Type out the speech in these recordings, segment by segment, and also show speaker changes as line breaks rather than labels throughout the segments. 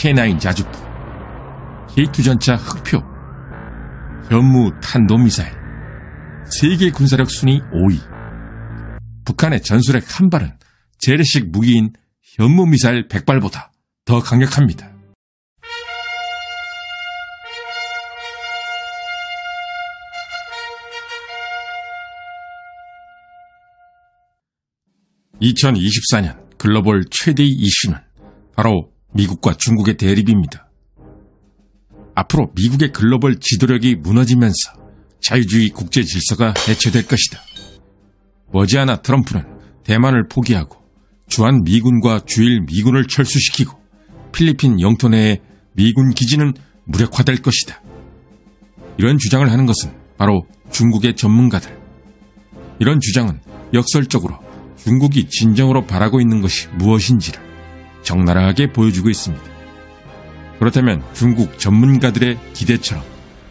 K9 자주포, K2 전차 흑표, 현무 탄도미사일, 세계 군사력 순위 5위. 북한의 전술핵 한 발은 재래식 무기인 현무 미사일 100발보다 더 강력합니다. (2024년) 글로벌 최대의 이슈는 바로 미국과 중국의 대립입니다. 앞으로 미국의 글로벌 지도력이 무너지면서 자유주의 국제 질서가 해체될 것이다. 머지않아 트럼프는 대만을 포기하고 주한 미군과 주일 미군을 철수시키고 필리핀 영토 내의 미군 기지는 무력화될 것이다. 이런 주장을 하는 것은 바로 중국의 전문가들. 이런 주장은 역설적으로 중국이 진정으로 바라고 있는 것이 무엇인지를 적나라하게 보여주고 있습니다. 그렇다면 중국 전문가들의 기대처럼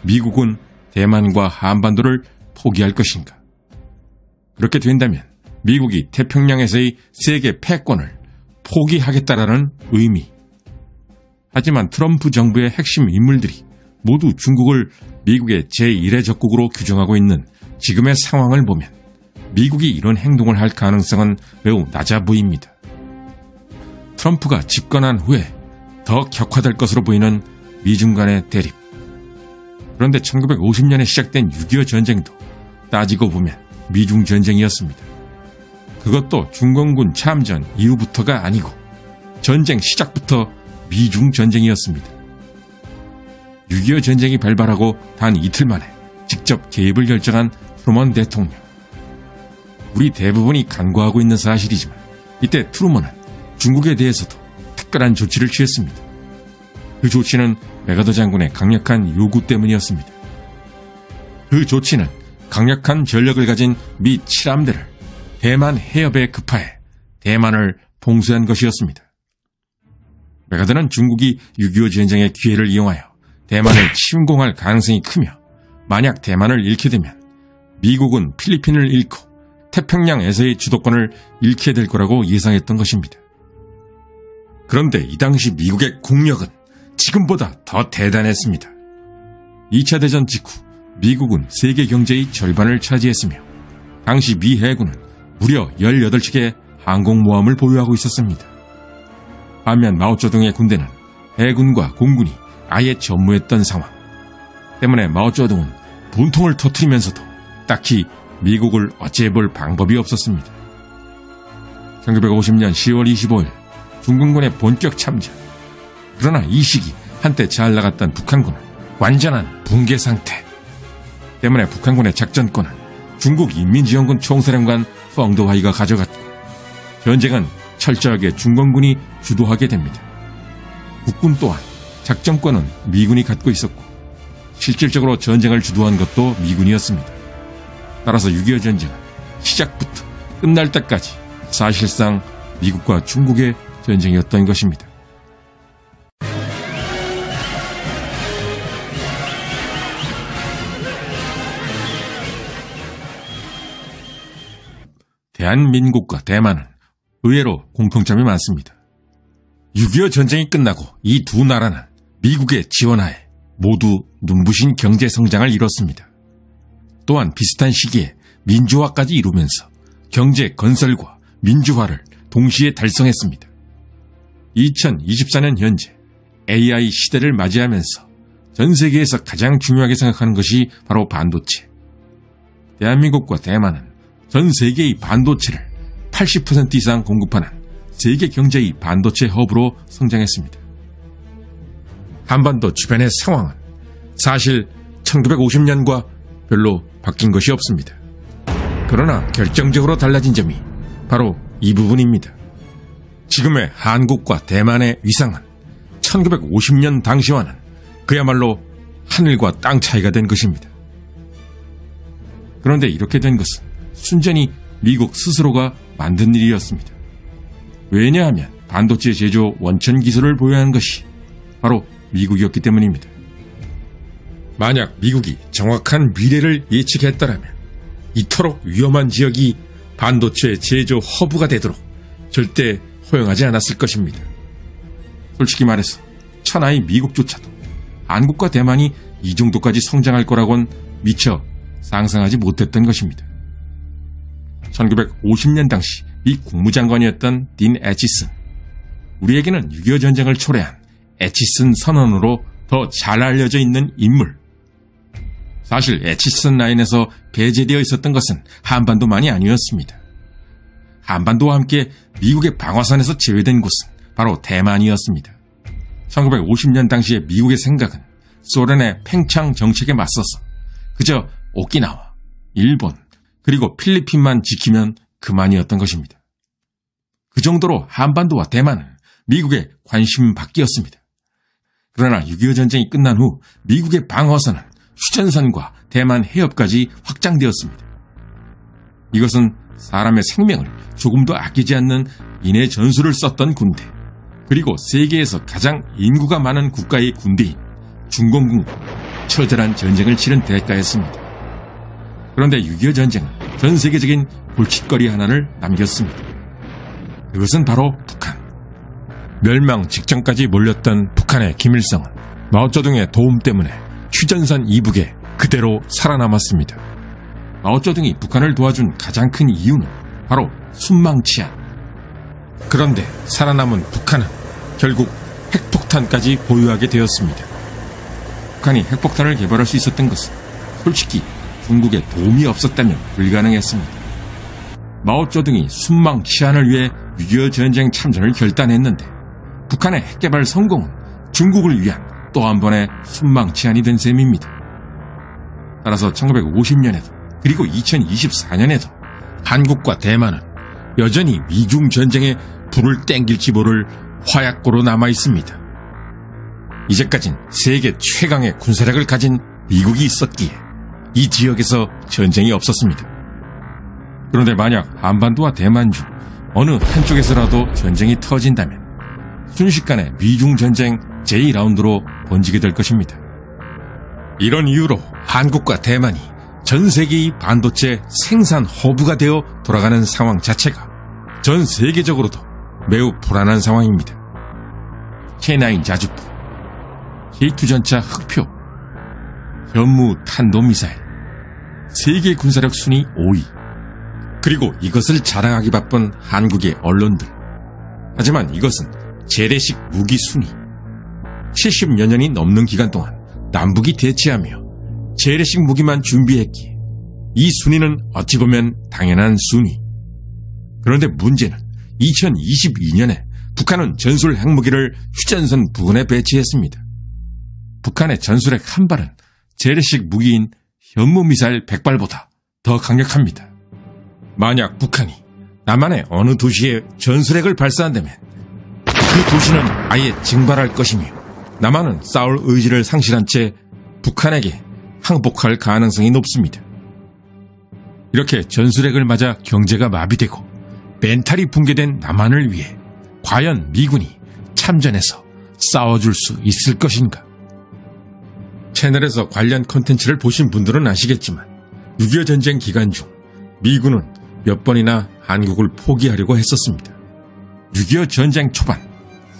미국은 대만과 한반도를 포기할 것인가? 그렇게 된다면 미국이 태평양에서의 세계 패권을 포기하겠다라는 의미. 하지만 트럼프 정부의 핵심 인물들이 모두 중국을 미국의 제1의 적국으로 규정하고 있는 지금의 상황을 보면 미국이 이런 행동을 할 가능성은 매우 낮아 보입니다. 트럼프가 집권한 후에 더 격화될 것으로 보이는 미중 간의 대립. 그런데 1950년에 시작된 6.25 전쟁도 따지고 보면 미중 전쟁이었습니다. 그것도 중공군 참전 이후부터가 아니고 전쟁 시작부터 미중 전쟁이었습니다. 6.25 전쟁이 발발하고 단 이틀 만에 직접 개입을 결정한 트루먼 대통령. 우리 대부분이 간과하고 있는 사실이지만 이때 트루먼은 중국에 대해서도 특별한 조치를 취했습니다. 그 조치는 메가더 장군의 강력한 요구 때문이었습니다. 그 조치는 강력한 전력을 가진 미 7함대를 대만 해협에 급파해 대만을 봉쇄한 것이었습니다. 메가더는 중국이 6.25 전쟁의 기회를 이용하여 대만을 침공할 가능성이 크며 만약 대만을 잃게 되면 미국은 필리핀을 잃고 태평양에서의 주도권을 잃게 될 거라고 예상했던 것입니다. 그런데 이 당시 미국의 국력은 지금보다 더 대단했습니다. 2차 대전 직후 미국은 세계 경제의 절반을 차지했으며 당시 미 해군은 무려 18척의 항공모함을 보유하고 있었습니다. 반면 마오쩌둥의 군대는 해군과 공군이 아예 전무했던 상황 때문에 마오쩌둥은 분통을 터뜨리면서도 딱히 미국을 어찌해볼 방법이 없었습니다. 1950년 10월 25일 중공군의 본격 참전. 그러나 이 시기 한때 잘 나갔던 북한군은 완전한 붕괴 상태 때문에 북한군의 작전권은 중국 인민지원군 총사령관 펑도하이가 가져갔고 전쟁은 철저하게 중공군이 주도하게 됩니다. 국군 또한 작전권은 미군이 갖고 있었고 실질적으로 전쟁을 주도한 것도 미군이었습니다. 따라서 6.25 전쟁은 시작부터 끝날 때까지 사실상 미국과 중국의 전쟁이었던 것입니다. 대한민국과 대만은 의외로 공통점이 많습니다. 6.25 전쟁이 끝나고 이 두 나라는 미국의 지원하에 모두 눈부신 경제 성장을 이뤘습니다. 또한 비슷한 시기에 민주화까지 이루면서 경제 건설과 민주화를 동시에 달성했습니다. 2024년 현재 AI 시대를 맞이하면서 전 세계에서 가장 중요하게 생각하는 것이 바로 반도체. 대한민국과 대만은 전 세계의 반도체를 80% 이상 공급하는 세계 경제의 반도체 허브로 성장했습니다. 한반도 주변의 상황은 사실 1950년과 별로 바뀐 것이 없습니다. 그러나 결정적으로 달라진 점이 바로 이 부분입니다. 지금의 한국과 대만의 위상은 1950년 당시와는 그야말로 하늘과 땅 차이가 된 것입니다. 그런데 이렇게 된 것은 순전히 미국 스스로가 만든 일이었습니다. 왜냐하면 반도체 제조 원천 기술을 보유한 것이 바로 미국이었기 때문입니다. 만약 미국이 정확한 미래를 예측했다면 이토록 위험한 지역이 반도체 제조 허브가 되도록 절대 허용하지 않았을 것입니다. 솔직히 말해서 천하의 미국조차도 한국과 대만이 이 정도까지 성장할 거라곤 미처 상상하지 못했던 것입니다. 1950년 당시 미 국무장관이었던 딘 애치슨, 우리에게는 6.25 전쟁을 초래한 애치슨 선언으로 더 잘 알려져 있는 인물. 사실 애치슨 라인에서 배제되어 있었던 것은 한반도만이 아니었습니다. 한반도와 함께 미국의 방어선에서 제외된 곳은 바로 대만이었습니다. 1950년 당시의 미국의 생각은 소련의 팽창 정책에 맞서서 그저 오키나와, 일본, 그리고 필리핀만 지키면 그만이었던 것입니다. 그 정도로 한반도와 대만은 미국의 관심 밖이었습니다. 그러나 6.25 전쟁이 끝난 후 미국의 방어선은 휴전선과 대만 해협까지 확장되었습니다. 이것은 사람의 생명을 조금도 아끼지 않는 인해 전술을 썼던 군대, 그리고 세계에서 가장 인구가 많은 국가의 군대인 중공군과 처절한 전쟁을 치른 대가였습니다. 그런데 6.25 전쟁은 전 세계적인 골칫거리 하나를 남겼습니다. 그것은 바로 북한. 멸망 직전까지 몰렸던 북한의 김일성은 마오쩌둥의 도움 때문에 휴전선 이북에 그대로 살아남았습니다. 마오쩌둥이 북한을 도와준 가장 큰 이유는 바로 순망치안. 그런데 살아남은 북한은 결국 핵폭탄까지 보유하게 되었습니다. 북한이 핵폭탄을 개발할 수 있었던 것은 솔직히 중국의 도움이 없었다면 불가능했습니다. 마오쩌둥이 순망치안을 위해 6.25 전쟁 참전을 결단했는데 북한의 핵개발 성공은 중국을 위한 또 한 번의 순망치안이 된 셈입니다. 따라서 1950년에도 그리고 2024년에도 한국과 대만은 여전히 미중 전쟁에 불을 땡길지 모를 화약고로 남아 있습니다. 이제까진 세계 최강의 군사력을 가진 미국이 있었기에 이 지역에서 전쟁이 없었습니다. 그런데 만약 한반도와 대만 중 어느 한쪽에서라도 전쟁이 터진다면 순식간에 미중 전쟁 제2라운드로 번지게 될 것입니다. 이런 이유로 한국과 대만이 전 세계의 반도체 생산 허브가 되어 돌아가는 상황 자체가 전 세계적으로도 매우 불안한 상황입니다. K9 자주포, K2 전차 흑표, 현무 탄도미사일, 세계 군사력 순위 5위, 그리고 이것을 자랑하기 바쁜 한국의 언론들. 하지만 이것은 재래식 무기 순위. 70여 년이 넘는 기간 동안 남북이 대치하며 재래식 무기만 준비했기에 이 순위는 어찌 보면 당연한 순위. 그런데 문제는 2022년에 북한은 전술 핵무기를 휴전선 부근에 배치했습니다. 북한의 전술핵 한 발은 재래식 무기인 현무미사일 100발보다 더 강력합니다. 만약 북한이 남한의 어느 도시에 전술핵을 발사한다면 그 도시는 아예 증발할 것이며 남한은 싸울 의지를 상실한 채 북한에게 항복할 가능성이 높습니다. 이렇게 전술핵을 맞아 경제가 마비되고 멘탈이 붕괴된 남한을 위해 과연 미군이 참전해서 싸워줄 수 있을 것인가? 채널에서 관련 콘텐츠를 보신 분들은 아시겠지만 6.25 전쟁 기간 중 미군은 몇 번이나 한국을 포기하려고 했었습니다. 6.25 전쟁 초반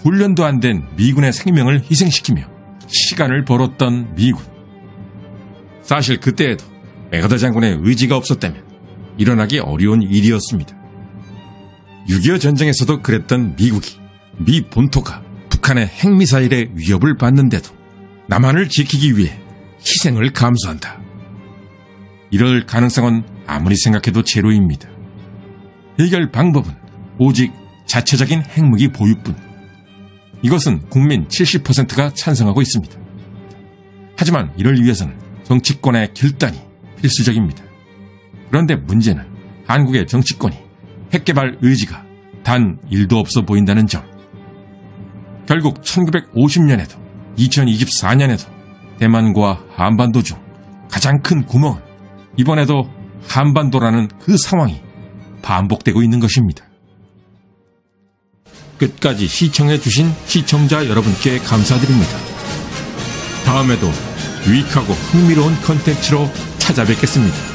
훈련도 안 된 미군의 생명을 희생시키며 시간을 벌었던 미군. 사실 그때에도 맥어더 장군의 의지가 없었다면 일어나기 어려운 일이었습니다. 6.25 전쟁에서도 그랬던 미국이 미 본토가 북한의 핵미사일의 위협을 받는데도 남한을 지키기 위해 희생을 감수한다. 이럴 가능성은 아무리 생각해도 제로입니다. 해결 방법은 오직 자체적인 핵무기 보유뿐. 이것은 국민 70%가 찬성하고 있습니다. 하지만 이를 위해서는 정치권의 결단이 필수적입니다. 그런데 문제는 한국의 정치권이 핵개발 의지가 단 1도 없어 보인다는 점. 결국 1950년에도 2024년에도 대만과 한반도 중 가장 큰 구멍은 이번에도 한반도라는 그 상황이 반복되고 있는 것입니다. 끝까지 시청해주신 시청자 여러분께 감사드립니다. 다음에도 유익하고 흥미로운 컨텐츠로 찾아뵙겠습니다.